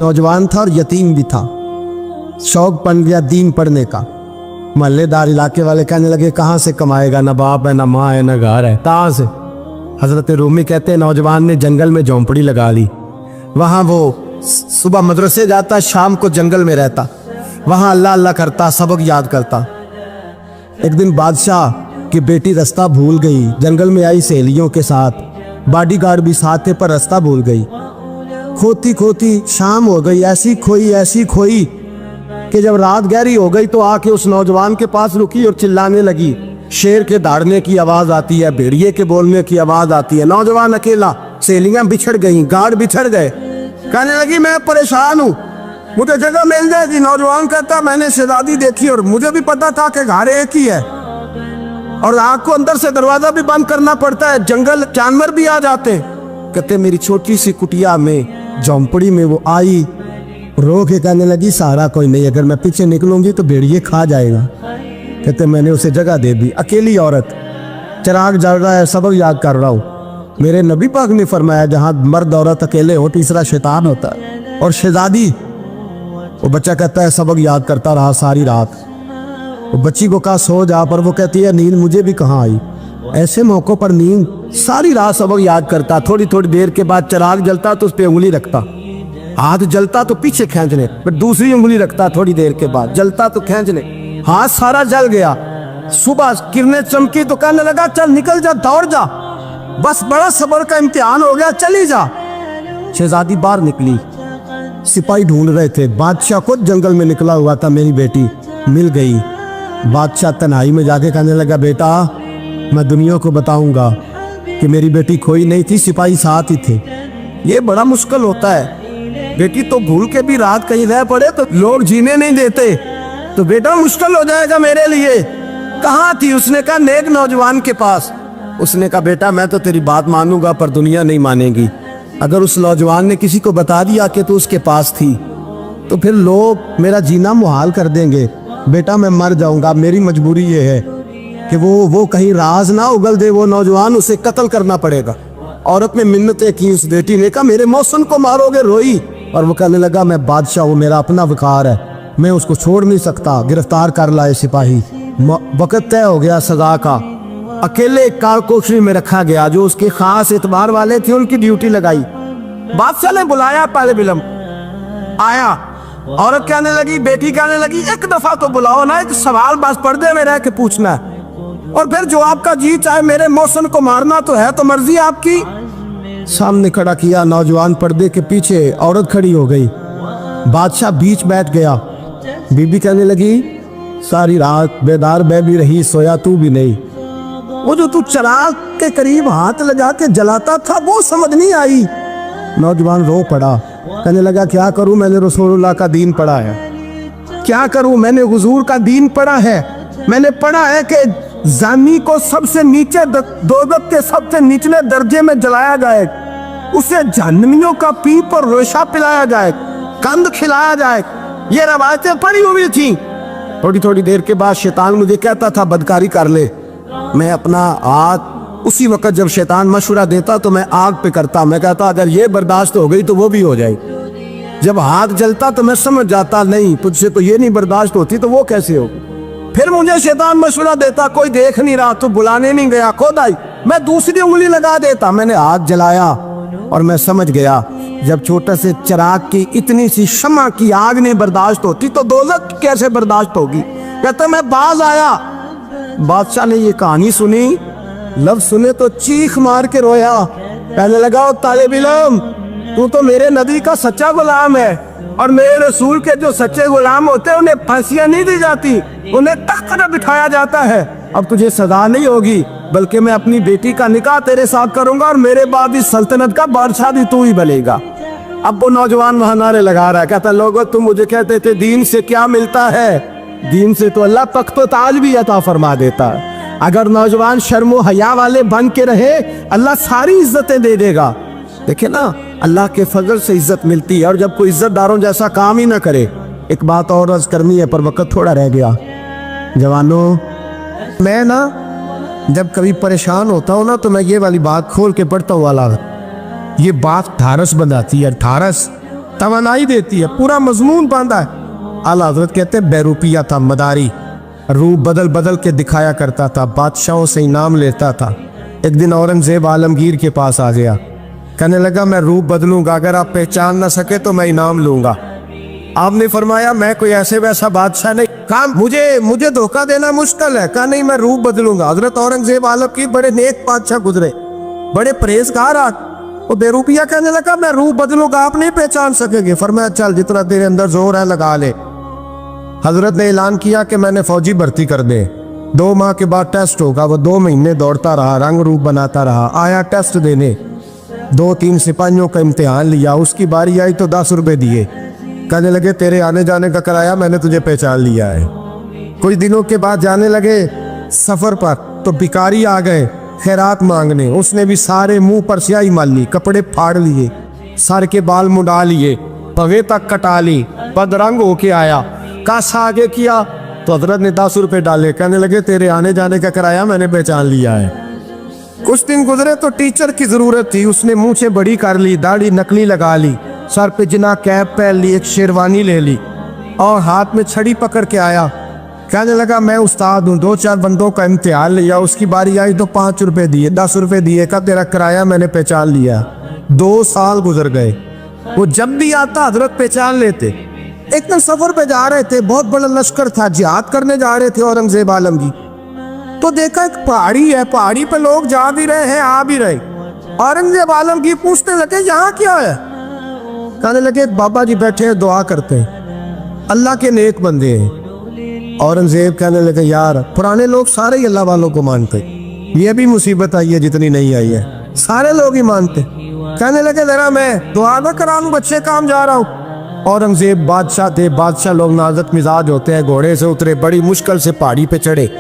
नौजवान था और यतीम भी था। शौक बन गया दीन पढ़ने का। महल्लेदार इलाके वाले कहने लगे कहाँ से कमाएगा, ना बाप है, ना माँ है, ना घर है, कहाँ से। हजरत रूमी कहते हैं नौजवान ने जंगल में झोंपड़ी लगा ली। वहाँ वो सुबह मदरसे जाता, शाम को जंगल में रहता, वहाँ अल्लाह अल्लाह करता, सबक याद करता। एक दिन बादशाह की बेटी रास्ता भूल गई, जंगल में आई सहेलियों के साथ, बॉडीगार्ड भी साथ थे पर रास्ता भूल गई। खोती खोती शाम हो गई, ऐसी खोई कि जब रात गहरी हो गई तो आके उस नौजवान के पास रुकी और चिल्लाने लगी। शेर के दहाड़ने की आवाज आती है, भेड़िए के बोलने की आवाज आती है। नौजवान अकेला, सहेलियां बिछड़ गई, गार्ड बिछड़ गए। कहने लगी मैं परेशान हूँ, मुझे जगह मिल जाएगी। नौजवान कहता मैंने शहजादी देखी और मुझे भी पता था कि घर एक ही है और आग को अंदर से दरवाजा भी बंद करना पड़ता है, जंगल जानवर भी आ जाते हैं। कहते मेरी छोटी सी कुटिया में, झोंपड़ी में वो आई, रो के कहने लगी सहारा कोई नहीं, अगर मैं पीछे निकलूंगी तो भेड़िए खा जाएगा। कहते मैंने उसे जगह दे दी। अकेली औरत, चिराग जल रहा है, सबक याद कर रहा हूँ। मेरे नबी पाक ने फरमाया जहाँ मर्द औरत अकेले हो तीसरा शैतान होता है। और शहजादी, वो बच्चा कहता है सबक याद करता रहा सारी रात। वो बच्ची को कहा सो जा, पर वो कहती है नींद मुझे भी कहाँ आई। ऐसे मौक़ों पर नींद, सारी रात सबक याद करता। थोड़ी थोड़ी देर के बाद चिराग जलता तो उस पर उंगली रखता, हाथ जलता तो पीछे खींचने, फिर दूसरी उंगली रखता, थोड़ी देर के बाद जलता तो खींचने, हाथ सारा जल गया। सुबह किरणें चमकी तो कहने लगा चल निकल जा, दौड़ जा, बस बड़ा सब्र का इम्तिहान हो गया, चली जा। शहजादी बाहर निकली, सिपाही ढूंढ रहे थे। बादशाह खुद जंगल में निकला हुआ था, मेरी बेटी मिल गई। बादशाह तन्हाई में जाके कहने लगा बेटा मैं दुनिया को बताऊंगा कि मेरी बेटी खोई नहीं थी, सिपाही साथ ही थे। ये बड़ा मुश्किल होता है, बेटी तो भूल के भी रात कहीं रह पड़े तो लोग जीने नहीं देते, तो बेटा मुश्किल हो जाएगा मेरे लिए। कहाँ थी? उसने कहा नेक नौजवान के पास। उसने कहा बेटा मैं तो तेरी बात मानूंगा पर दुनिया नहीं मानेगी। अगर उस नौजवान ने किसी को बता दिया कि तू उसके पास थी तो फिर लोग मेरा जीना मुहाल कर देंगे। बेटा मैं मर जाऊंगा, मेरी मजबूरी ये है कि वो कहीं राज ना उगल दे वो नौजवान, उसे कत्ल करना पड़ेगा। औरत ने मिन्नतें की, उस बेटी ने कहा मेरे मौसम को मारोगे, रोई। और वो कहने लगा मैं बादशाह हूँ, मेरा अपना वकार है, मैं उसको छोड़ नहीं सकता। गिरफ्तार कर लाए सिपाही। वक्त तय हो गया सजा का। अकेले कारकोशरी में रखा गया, जो उसके खास एतबार वाले थे उनकी ड्यूटी लगाई। बादशाह ने बुलाया, पहले बिलम आया। औरत कहने लगी, बेटी कहने लगी एक दफा तो बुलाओ ना, एक सवाल बस पर्दे में रह के पूछना है और फिर जो आपका जी चाहे। मेरे मौसम को मारना तो है, तो मर्जी आपकी। सामने खड़ा किया, नौजवान पर्दे के पीछे, औरत खड़ी हो गई। बादशाह बीच बैठ गया। बीबी कहने लगी सारी रात बेदार मैं भी रही, सोया तू भी नहीं। वो जो तू चिराग के करीब हाथ लगा के जलाता था वो समझ नहीं आई। नौजवान रो पड़ा, कहने लगा क्या करूं, मैंने रसूलुल्लाह का दीन पढ़ा है, क्या करूं, मैंने हुजूर का दीन पढ़ा है। मैंने पढ़ा है कि जानी को सबसे नीचे दोज़ख के सबसे निचले दर्जे में जलाया जाए, उसे जहन्नमियों का पीप और रेशा पिलाया जाए, कंद खिलाया जाए। ये रवायतें पड़ी हुई थी। थोड़ी थोड़ी देर के बाद शैतान मुझे कहता था बदकारी कर ले। मैं अपना हाथ उसी वक्त जब शैतान मशवरा देता तो मैं आग पे करता। मैं कहता अगर ये बर्दाश्त हो गई तो वो भी हो जाएगी। जब हाथ जलता तो मैं समझ जाता नहीं तुझसे तो ये नहीं बर्दाश्त होती तो वो कैसे हो। फिर मुझे शैतान मशवरा देता कोई देख नहीं रहा तो बुलाने नहीं गया, खुद आई, मैं दूसरी उंगली लगा देता। मैंने हाथ जलाया और मैं समझ गया जब छोटे से चिराग की इतनी सी शमा की आग नहीं बर्दाश्त होती तो दोज़ख कैसे बर्दाश्त होगी। कहता मैं बाज आया। बादशाह ने ये कहानी सुनी, लफ्ज सुने तो चीख मार के रोया। कहने लगा तालिब इल्म तू तो मेरे नबी का सच्चा गुलाम है और मेरे रसूल के जो सच्चे गुलाम होते हैं उन्हें फांसियां नहीं दी जाती, उन्हें तख्त पर बिठाया जाता है। अब तुझे सजा नहीं होगी बल्कि मैं अपनी बेटी का निकाह तेरे साथ करूंगा और मेरे बाद इस सल्तनत का बादशाह भी तू ही बनेगा। अब वो नौजवान वहां नारे लगा रहा है, कहता लोगों तुम मुझे कहते थे दीन से क्या मिलता है, दीन से तो अल्लाह तख्त व ताज भी अता फरमा देता है। अगर नौजवान शर्म हया वाले बन के रहे अल्लाह सारी इज्जतें दे देगा। देखे ना अल्लाह के फजल से इज्जत मिलती है और जब कोई इज्जतदारों जैसा काम ही ना करे। एक बात और अर्ज करनी है पर वक्त थोड़ा रह गया। जवानों मैं ना जब कभी परेशान होता हूँ ना तो मैं ये वाली बात खोल के पढ़ता हूँ वाला, ये बात ढारस बनाती है। ढारस तवानाई देती है, पूरा मजमून बांधा है। आला हजरत कहते हैं बहरूपिया था, मदारी, रूप बदल बदल के दिखाया करता था, बादशाहों से इनाम लेता था। एक दिन औरंगजेब आलमगीर के पास आ गया, कहने लगा मैं रूप बदलूंगा, अगर आप पहचान ना सके तो मैं इनाम लूंगा। आपने फरमाया मैं कोई ऐसे वैसा बादशाह नहीं, कहा मुझे धोखा देना मुश्किल है। कहा नहीं, मैं रूप बदलूंगा। हजरत औरंगजेब आलमगीर बड़े नेक बादशाह गुजरे, बड़े परहेजगार। वो बेरूपिया कहने लगा मैं रूप बदलूंगा, आप नहीं पहचान सकेंगे। फरमाया चल जितना तेरे अंदर जोर है लगा ले। हजरत ने ऐलान किया कि मैंने फौजी भर्ती कर दे, 2 माह के बाद टेस्ट होगा। वो 2 महीने दौड़ता रहा, रंग रूप बनाता रहा, आया टेस्ट देने, 2-3 सिपाहियों का इम्तिहान लिया, उसकी बारी आई तो 10 रुपए दिए। कहने लगे तेरे आने जाने का किराया मैंने तुझे पहचान लिया है। कुछ दिनों के बाद जाने लगे सफर पर, तो भिखारी आ गए खैरात मांगने। उसने भी सारे मुंह पर स्याही मार ली, कपड़े फाड़ लिए, सर के बाल मुंडा लिए, पगे तक कटा ली, बदरंग होके आया। कासा आगे किया तो हजरत ने 10 रुपए डाले। कहने लगे तेरे आने जाने का किराया मैंने पहचान लिया है। कुछ दिन गुजरे तो टीचर की जरूरत थी, उसने मुंह से बड़ी कर ली, दाढ़ी नकली लगा ली, सर पे जिना कैप पहन ली, एक शेरवानी ले ली और हाथ में छड़ी पकड़ के आया। कहने लगा मैं उस्ताद हूँ, 2-4 बंदों का इम्तिहान लिया, उसकी बारी आई तो 5 रुपए दिए, 10 रुपए दिए, का तेरा किराया मैंने पहचान लिया। 2 साल गुजर गए, वो जब भी आता हजरत पहचान लेते। एक दिन सफर पे जा रहे थे, बहुत बड़ा लश्कर था, जिहाद करने जा रहे थे औरंगजेब आलमगीर। तो देखा एक पहाड़ी है, पहाड़ी पे लोग जा भी रहे हैं आ भी रहे। औरंगजेब आलमगीर पूछने लगे यहाँ क्या है? कहने लगे बाबा जी बैठे हैं दुआ करते हैं, अल्लाह के नेक बंदे हैं। औरंगजेब कहने लगे यार पुराने लोग सारे ही अल्लाह वालों को मानते, ये भी मुसीबत आई है जितनी नहीं आई है, सारे लोग ही मानते। कहने लगे जरा मैं दुआ ना करा लूं, बच्चे काम जा रहा हूँ। औरंगजेब बादशाह थे, बादशाह लोग नाजुक मिजाज होते हैं। घोड़े से उतरे, बड़ी मुश्किल से पहाड़ी पे चढ़े,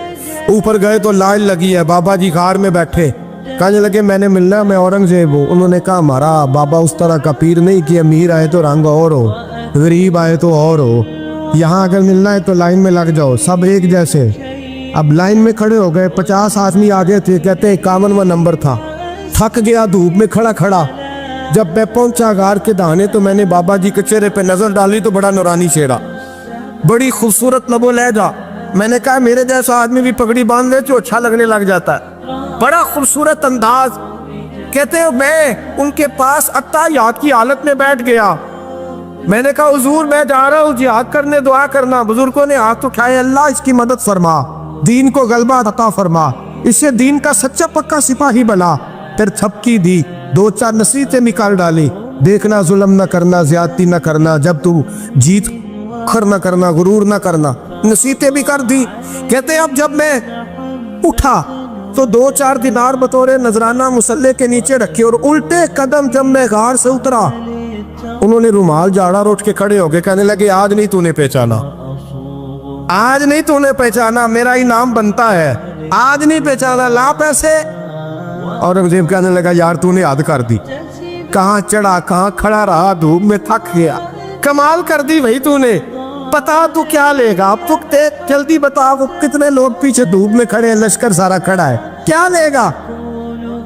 ऊपर गए तो लाइन लगी है, बाबा जी कार में बैठे। कहने लगे मैंने मिलना, मैं औरंगजेब हूँ। उन्होंने कहा हमारा बाबा उस तरह का पीर नहीं कि अमीर आए तो रंग और हो, गरीब आए तो और हो, यहाँ अगर मिलना है तो लाइन में लग जाओ, सब एक जैसे। अब लाइन में खड़े हो गए, 50 आदमी आगे थे, कहते 51वां नंबर था। थक गया धूप में खड़ा खड़ा। जब मैं पहुंचा गार के दाने तो मैंने बाबा जी के चेहरे पे नजर डाली तो बड़ा नूरानी चेहरा, बड़ी खूबसूरत लबो लहजा। मैंने कहा मेरे जैसा आदमी भी पगड़ी बांध ले तो अच्छा लगने लग जाता है, बड़ा खूबसूरत अंदाज। कहते हो मैं उनके पास अत्ताहियात की हालत में बैठ गया। मैंने कहा हुजूर मैं जा रहा हूँ जिहाद करने, दुआ करना। बुजुर्गों ने हाथ उठाए, अल्लाह इसकी मदद फरमा, दीन को गलबा अता फरमा, इससे दीन का सच्चा पक्का सिपाही बना। फिर थपकी दी, 2-4 नसीहतें निकाल डाली, देखना जुल्म न करना, ज्यादती न करना, जब तू जीत खर न करना, गुरूर न करना, नसीहतें भी कर दी। कहते अब जब मैं उठा तो 2-4 दिनार बतौरे नजराना मुसल्ले के नीचे रखे और उल्टे कदम जब मैं गार से उतरा, उन्होंने रुमाल झाड़ा और उठ के खड़े हो गए। कहने लगे आज नहीं तूने पहचाना, आज नहीं तूने पहचाना, मेरा इनाम बनता है, आज नहीं पहचाना, ला पैसे। औरंगजेब कहने लगा यार तूने हद कर दी, कहाँ चढ़ा कहाँ खड़ा रहा, धूप में थक गया, कमाल कर दी भाई तूने। बता तू क्या लेगा, अब तू जल्दी बता, वो कितने लोग पीछे धूप में खड़े हैं, लश्कर सारा खड़ा है, क्या लेगा?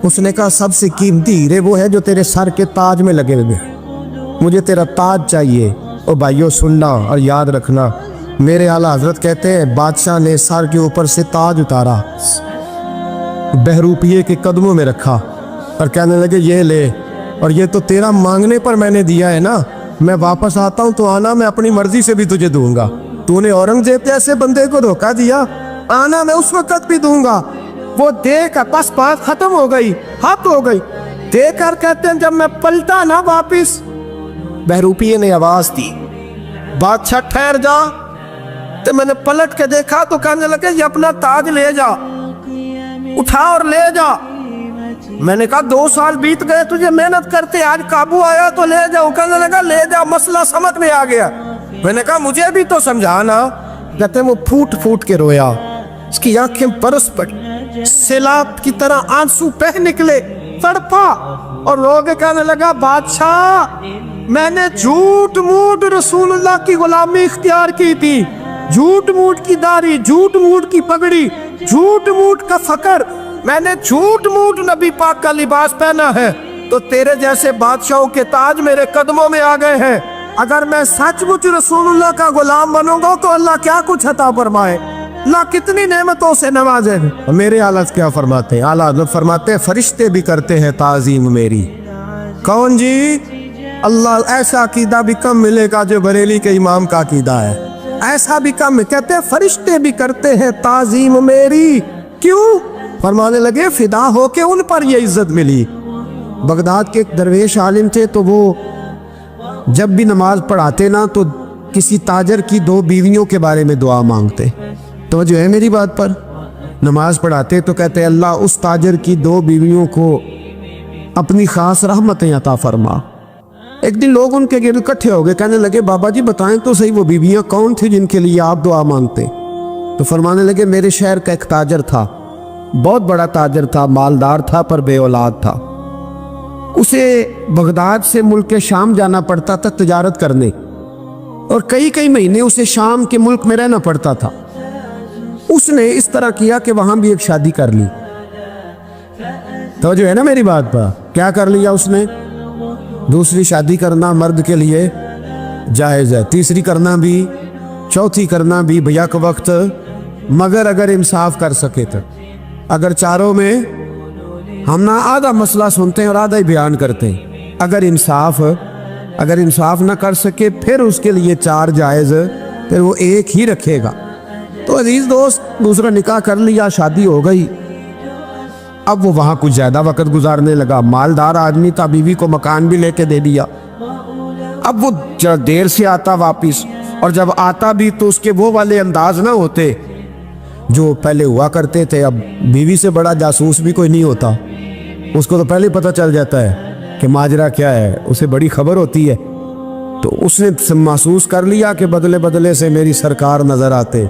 उसने कहा सबसे कीमती हीरे वो है जो तेरे सर के ताज में लगे हुए, मुझे तेरा ताज चाहिए। ओ भाइयों सुनना और याद रखना, मेरे आला हजरत कहते हैं बादशाह ने सर के ऊपर से ताज उतारा, बहरूपिये के कदमों में रखा और कहने लगे ये ले, और ये तो तेरा मांगने पर मैंने दिया है ना, मैं वापस आता हूँ तो आना, मैं अपनी मर्जी से भी तुझे दूंगा। तूने औरंगजेब जैसे बंदे को धोखा दिया, आना मैं उस वक्त भी दूंगा। वो देख बस बात खत्म हो गई, हद हो गई। देखकर कहते हैं जब मैं पलटा ना वापिस, बहरूपिये ने आवाज दी बादशाह ठहर जा। तो मैंने पलट के देखा तो कहने लगे ये अपना ताज ले जा, उठा और ले जा। मैंने कहा 2 साल बीत गए तुझे मेहनत करते, आज काबू आया तो ले जाओ। कहने लगा ले जा, मसला समझ में आ गया। मैंने कहा मुझे भी तो समझाना। कहते वो फूट फूट के रोया, उसकी आंखें बरस पड़ी, सैलाब की तरह आंसू बह निकले, तड़पा और रो के कहने लगा बादशाह मैंने झूठ मूठ रसूलुल्लाह की गुलामी इख्तियार की थी, झूठ मूठ की दाढ़ी, झूठ मूठ की पगड़ी, झूठ मूठ का फकर, मैंने झूठ मूठ नबी पाक का लिबास पहना है, तो तेरे जैसे बादशाहों के ताज मेरे कदमों में आ गए हैं। अगर मैं सचमुच रसूलुल्लाह का गुलाम बनूंगा तो अल्लाह क्या कुछ अता फरमाए, अल्लाह कितनी नेमतों से नवाजे। और मेरे आला क्या फरमाते हैं, आला हज़रत फरमाते हैं फरिश्ते भी करते हैं ताज़ीम मेरी। कौन जी? अल्लाह। ऐसा अकीदा भी कम मिलेगा जो बरेली के इमाम का अकीदा है, ऐसा भी कम। कहते हैं फरिश्ते भी करते हैं ताज़ीम मेरी। क्यों? फरमाने लगे फिदा हो के उन पर ये इज्जत मिली। बगदाद के एक दरवेश आलिम थे, तो वो जब भी नमाज पढ़ाते ना तो किसी ताजर की 2 बीवियों के बारे में दुआ मांगते। तो जो है मेरी बात पर, नमाज पढ़ाते तो कहते अल्लाह उस ताजर की 2 बीवियों को अपनी खास रहमतें अता फरमा। एक दिन लोग उनके गिर्द इकट्ठे हो गए, कहने लगे बाबा जी बताएं तो सही वो बीवियां कौन थी जिनके लिए आप दुआ मांगते। तो फरमाने लगे मेरे शहर का एक ताजर था, बहुत बड़ा ताजर था, मालदार था पर बे औलाद था। उसे बगदाद से मुल्क शाम जाना पड़ता था तिजारत करने, और कई कई महीने उसे शाम के मुल्क में रहना पड़ता था। उसने इस तरह किया कि वहां भी एक शादी कर ली। तो जो है ना मेरी बात पर, क्या कर लिया उसने? दूसरी शादी करना मर्द के लिए जायज़ है, तीसरी करना भी, चौथी करना भी भैया के वक्त, मगर अगर इंसाफ कर सके तो। अगर चारों में हम ना आधा मसला सुनते हैं और आधा ही बयान करते हैं, अगर इंसाफ ना कर सके फिर उसके लिए 4 जायज़, फिर वो एक ही रखेगा। तो अजीज दोस्त, दूसरा निकाह कर लिया, शादी हो गई। अब वो वहाँ कुछ ज़्यादा वक्त गुजारने लगा, मालदार आदमी था, बीवी को मकान भी लेके दे दिया। अब वो जब देर से आता वापिस, और जब आता भी तो उसके वो वाले अंदाज ना होते जो पहले हुआ करते थे। अब बीवी से बड़ा जासूस भी कोई नहीं होता, उसको तो पहले पता चल जाता है कि माजरा क्या है, उसे बड़ी खबर होती है। तो उसने महसूस कर लिया कि बदले बदले से मेरी सरकार नज़र आते।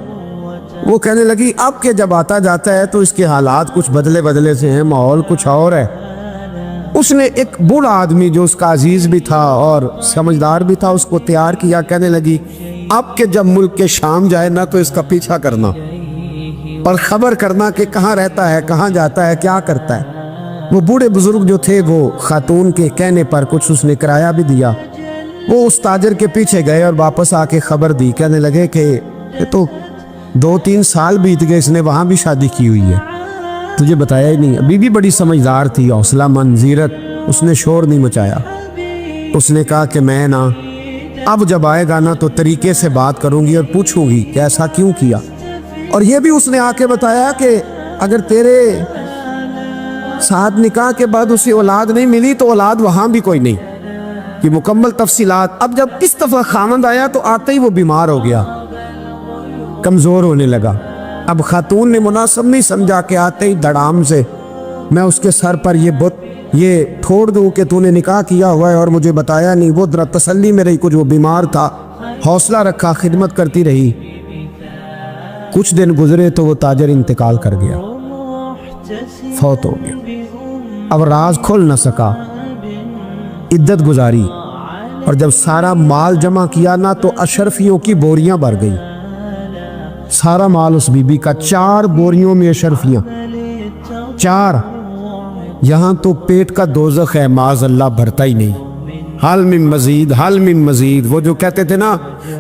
वो कहने लगी अब के जब आता जाता है तो इसके हालात कुछ बदले बदले से हैं, माहौल कुछ और है। उसने एक बूढ़ा आदमी जो उसका अजीज भी था और समझदार भी था उसको तैयार किया। कहने लगी अब के जब मुल्क के शाम जाए ना तो इसका पीछा करना और खबर करना कि कहाँ रहता है, कहाँ जाता है, क्या करता है। वो बूढ़े बुजुर्ग जो थे वो खातून के कहने पर कुछ उसने किराया भी दिया। वो उस ताजर के पीछे गए और वापस आके खबर दी। कहने लगे कि ये तो 2-3 साल बीत गए, इसने वहाँ भी शादी की हुई है, तुझे बताया ही नहीं। बीवी बड़ी समझदार थी, हौसला मंद, जीरत, उसने शोर नहीं मचाया। उसने कहा कि मैं ना अब जब आएगा ना तो तरीके से बात करूंगी और पूछूंगी कि ऐसा क्यों किया। और ये भी उसने आके बताया कि अगर तेरे साथ निकाह के बाद उसे औलाद नहीं मिली तो औलाद वहाँ भी कोई नहीं, कि मुकम्मल तफसीलात। अब जब इस दफा खामद आया तो आते ही वो बीमार हो गया, कमज़ोर होने लगा। अब खातून ने मुनासिब नहीं समझा कि आते ही धड़ाम से मैं उसके सर पर ये ठोड़ दूँ कि तूने निकाह किया हुआ है और मुझे बताया नहीं। वो जरा तसल्ली में रही, कुछ वो बीमार था, हौसला रखा, खिदमत करती रही। कुछ दिन गुजरे तो वो ताजर इंतकाल कर गया, फौत हो गया। अब राज खुल न सका, इद्दत गुजारी, और जब सारा माल जमा किया ना तो अशरफियों की बोरियां भर गई। सारा माल उस बीबी का, 4 बोरियों में अशरफियां, 4। यहाँ तो पेट का दोज़ख है, माज़अल्लाह भरता ही नहीं। हाल में मजीद, हाल में मजीद। वो जो कहते थे ना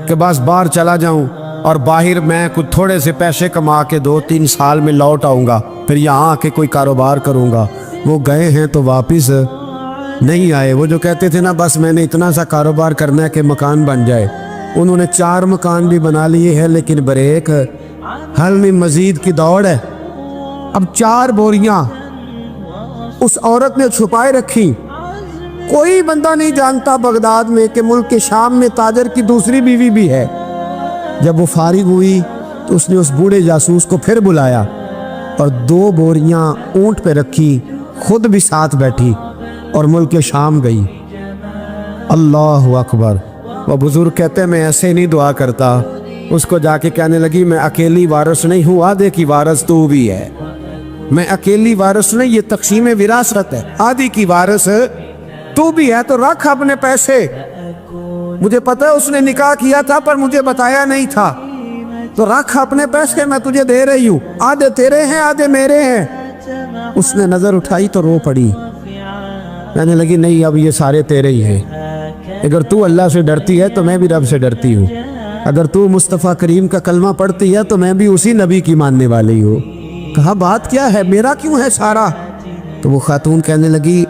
कि बस बाहर चला जाऊं और बाहर मैं कुछ थोड़े से पैसे कमा के 2-3 साल में लौट आऊँगा, फिर यहाँ आके कोई कारोबार करूँगा, वो गए हैं तो वापस नहीं आए। वो जो कहते थे ना बस मैंने इतना सा कारोबार करना है कि मकान बन जाए, उन्होंने 4 मकान भी बना लिए हैं, लेकिन ब्रेक हल में मजीद की दौड़ है। अब 4 बोरियां उस औरत ने छुपाए रखी। कोई बंदा नहीं जानता बगदाद में कि मुल्क के शाम में ताजर की दूसरी बीवी भी है। जब वो फारिग हुई तो उसने उस बूढ़े जासूस को फिर बुलाया और 2 बोरियां ऊंट पे रखी, खुद भी साथ बैठी और मुल्क के शाम गई। अल्लाह अकबर। वो बुजुर्ग कहते हैं मैं ऐसे नहीं दुआ करता। उसको जाके कहने लगी मैं अकेली वारिस नहीं हूँ, आधे की वारिस तू भी है। मैं अकेली वारिस नहीं, ये तक़सीम विरासत है, आधी की वारिस तू भी है। तो रख अपने पैसे, मुझे पता है उसने निकाह किया था पर मुझे बताया नहीं था, तो रख अपने पैसे, मैं तुझे दे रही हूँ, आधे तेरे हैं आधे मेरे हैं। उसने नजर उठाई तो रो पड़ी, कहने लगी नहीं अब ये सारे तेरे ही हैं। अगर तू अल्लाह से डरती है तो मैं भी रब से डरती हूँ, अगर तू मुस्तफ़ा करीम का कलमा पढ़ती है तो मैं भी उसी नबी की मानने वाली हूँ। कहा बात क्या है, मेरा क्यों है सारा? तो वो खातून कहने लगी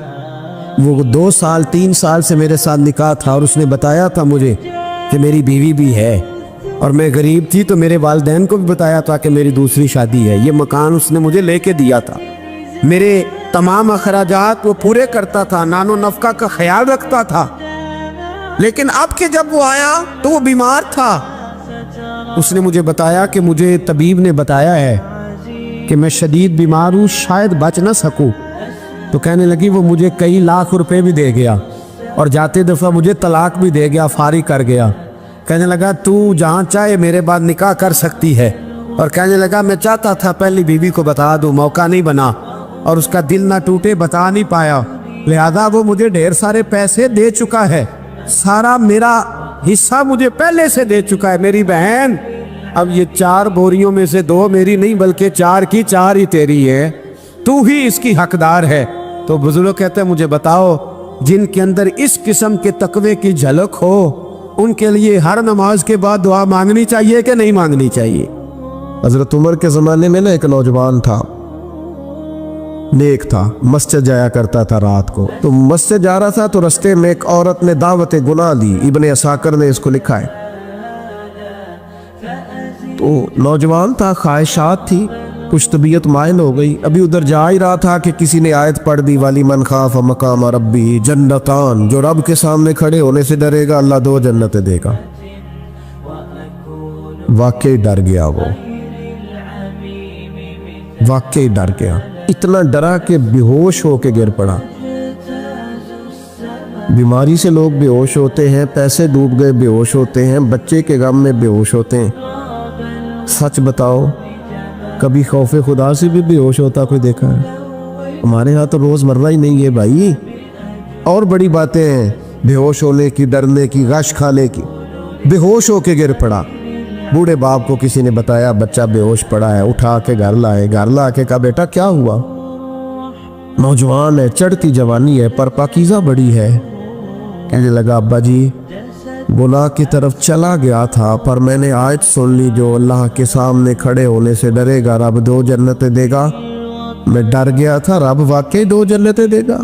वो 2 साल 3 साल से मेरे साथ निकाह था और उसने बताया था मुझे कि मेरी बीवी भी है, और मैं गरीब थी तो मेरे वालिदैन को भी बताया था कि मेरी दूसरी शादी है। ये मकान उसने मुझे लेके दिया था, मेरे तमाम अखराजात वो पूरे करता था, नानो नफका का ख्याल रखता था। लेकिन अब के जब वो आया तो वो बीमार था। उसने मुझे बताया कि मुझे तबीब ने बताया है कि मैं शदीद बीमार हूँ, शायद बच ना सकूँ। तो कहने लगी वो मुझे कई लाख रुपए भी दे गया और जाते दफ़ा मुझे तलाक भी दे गया, फारिग कर गया। कहने लगा तू जहाँ चाहे मेरे बाद निकाह कर सकती है। और कहने लगा मैं चाहता था पहली बीवी को बता दूँ, मौका नहीं बना और उसका दिल ना टूटे, बता नहीं पाया, लिहाजा वो मुझे ढेर सारे पैसे दे चुका है, सारा मेरा हिस्सा मुझे पहले से दे चुका है। मेरी बहन अब ये 4 बोरियों में से 2 मेरी नहीं बल्कि 4 की 4 ही तेरी है, तू ही इसकी हकदार है। तो बुजुर्ग कहते हैं मुझे बताओ जिनके अंदर इस किस्म के तकवे की झलक हो उनके लिए हर नमाज के बाद दुआ मांगनी चाहिए कि नहीं मांगनी चाहिए? हजरत उमर के ज़माने में ना एक नौजवान था, नेक था, मस्जिद जाया करता था रात को। तो मस्जिद जा रहा था तो रास्ते में एक औरत ने दावत गुनाह दी, इब्ने असाकर ने इसको लिखा है। तो नौजवान था, ख्वाहिशात थी, कुछ तबीयत माइल हो गई। अभी उधर जा ही रहा था कि किसी ने आयत पढ़ दी, वाली मन खाफ मकाम रब्बी जन्नतान, जो रब के सामने खड़े होने से डरेगा अल्लाह 2 जन्नतें देगा। वाकई डर गया, वो वाकई डर गया, इतना डरा कि बेहोश होके गिर पड़ा। बीमारी से लोग बेहोश होते हैं, पैसे डूब गए बेहोश होते हैं, बच्चे के गम में बेहोश होते हैं। सच बताओ कभी खौफे खुदा से भी बेहोश होता कोई देखा है? हमारे यहाँ तो रोज़मर्रा ही नहीं है भाई। और बड़ी बातें हैं बेहोश होने की, डरने की, गश खाने की। बेहोश होके गिर पड़ा, बूढ़े बाप को किसी ने बताया बच्चा बेहोश पड़ा है, उठा के घर लाए, घर ला के कहा बेटा क्या हुआ? नौजवान है, चढ़ती जवानी है, पर पाकीज़ा बड़ी है। कहने लगा अब्बा जी गुनाह की तरफ चला गया था, पर मैंने आयत सुन ली जो अल्लाह के सामने खड़े होने से डरेगा रब 2 जन्नतें देगा। मैं डर गया था, रब वाकई 2 जन्नतें देगा।